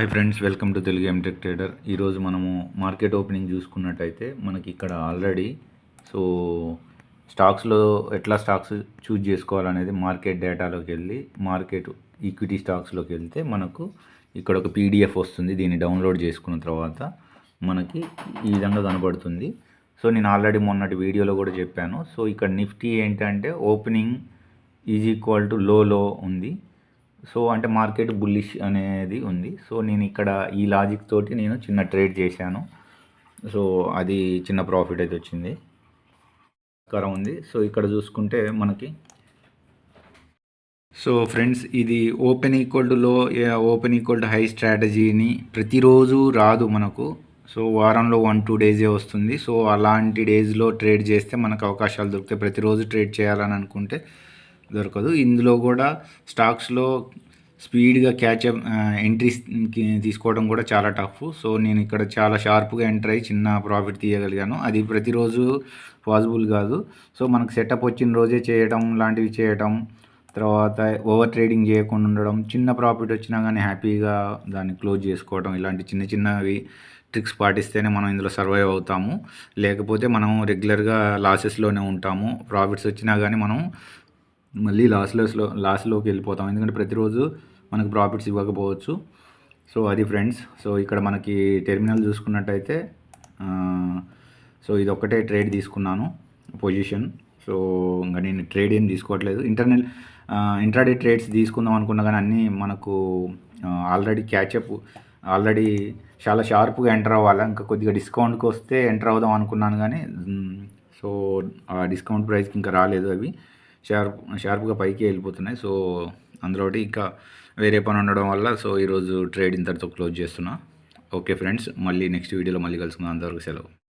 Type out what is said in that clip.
Hi friends, welcome to Telugu ఎంటెక్ trader. ఈరోజు మనము మార్కెట్ ఓపెనింగ్ చూసుకున్నట్టయితే మనకి ఇక్కడ ఆల్రెడీ సో స్టాక్స్లో ఎట్లా స్టాక్స్ చూజ్ చేసుకోవాలనేది మార్కెట్ డేటాలోకి వెళ్ళి మార్కెట్ ఈక్విటీ స్టాక్స్లోకి వెళ్తే మనకు ఇక్కడ ఒక పీడిఎఫ్ వస్తుంది. దీన్ని డౌన్లోడ్ చేసుకున్న తర్వాత మనకి ఈ విధంగా కనబడుతుంది. సో నేను ఆల్రెడీ మొన్నటి వీడియోలో కూడా చెప్పాను. సో ఇక్కడ నిఫ్టీ ఏంటంటే ఓపెనింగ్ ఈజ్ ఈక్వల్ టు లో ఉంది. సో అంటే మార్కెట్ బుల్లిష్ అనేది ఉంది. సో నేను ఇక్కడ ఈ లాజిక్ తోటి నేను చిన్న ట్రేడ్ చేశాను. సో అది చిన్న ప్రాఫిట్ అయితే వచ్చింది ఉంది. సో ఇక్కడ చూసుకుంటే మనకి సో ఫ్రెండ్స్, ఇది open equal to low, open equal to high స్ట్రాటజీని ప్రతిరోజు రాదు మనకు. సో వారంలో 1-2 డేసే వస్తుంది. సో అలాంటి డేస్లో ట్రేడ్ చేస్తే మనకు అవకాశాలు దొరుకుతాయి. ప్రతిరోజు ట్రేడ్ చేయాలని అనుకుంటే దొరకదు. ఇందులో కూడా స్టాక్స్లో స్పీడ్గా క్యాచ్అప్ ఎంట్రీస్ తీసుకోవడం కూడా చాలా టఫ్. సో నేను ఇక్కడ చాలా షార్ప్గా ఎంటర్ అయ్యి చిన్న ప్రాఫిట్ తీయగలిగాను. అది ప్రతిరోజు పాసిబుల్ కాదు. సో మనకు సెటప్ వచ్చిన రోజే చేయడం లాంటివి చేయడం, తర్వాత ఓవర్ ట్రేడింగ్ చేయకుండా ఉండడం, చిన్న ప్రాఫిట్ వచ్చినా కానీ హ్యాపీగా దాన్ని క్లోజ్ చేసుకోవడం, ఇలాంటి చిన్న చిన్నవి ట్రిక్స్ పాటిస్తేనే మనం ఇందులో సర్వైవ్ అవుతాము. లేకపోతే మనం రెగ్యులర్గా లాసెస్లోనే ఉంటాము. ప్రాఫిట్స్ వచ్చినా కానీ మనం మళ్ళీ లాస్లోకి వెళ్ళిపోతాం. ఎందుకంటే ప్రతిరోజు మనకు ప్రాఫిట్స్ ఇవ్వకపోవచ్చు. సో అది ఫ్రెండ్స్. సో ఇక్కడ మనకి టెర్మినల్ చూసుకున్నట్టయితే సో ఇది ఒక్కటే ట్రేడ్ తీసుకున్నాను పొజిషన్. సో ఇంకా నేను ట్రేడ్ ఏం తీసుకోవట్లేదు. ఇంట్రాడే ట్రేడ్స్ తీసుకుందాం అనుకున్నా కానీ అన్నీ మనకు ఆల్రెడీ క్యాచప్ ఆల్రెడీ చాలా షార్ప్గా ఎంటర్ అవ్వాలి. ఇంకా కొద్దిగా డిస్కౌంట్కి వస్తే ఎంటర్ అవుదాం అనుకున్నాను కానీ సో ఆ డిస్కౌంట్ ప్రైస్కి ఇంకా రాలేదు. అవి షార్ప్గా పైకి వెళ్ళిపోతున్నాయి. సో అందులో ఇంకా వేరే పని ఉండడం వల్ల సో ఈరోజు ట్రేడ్ ఇంతటితో క్లోజ్ చేస్తున్నా. ఓకే ఫ్రెండ్స్, మళ్ళీ నెక్స్ట్ వీడియోలో మళ్ళీ కలుసుకుందాం. అంతవరకు సెలవు.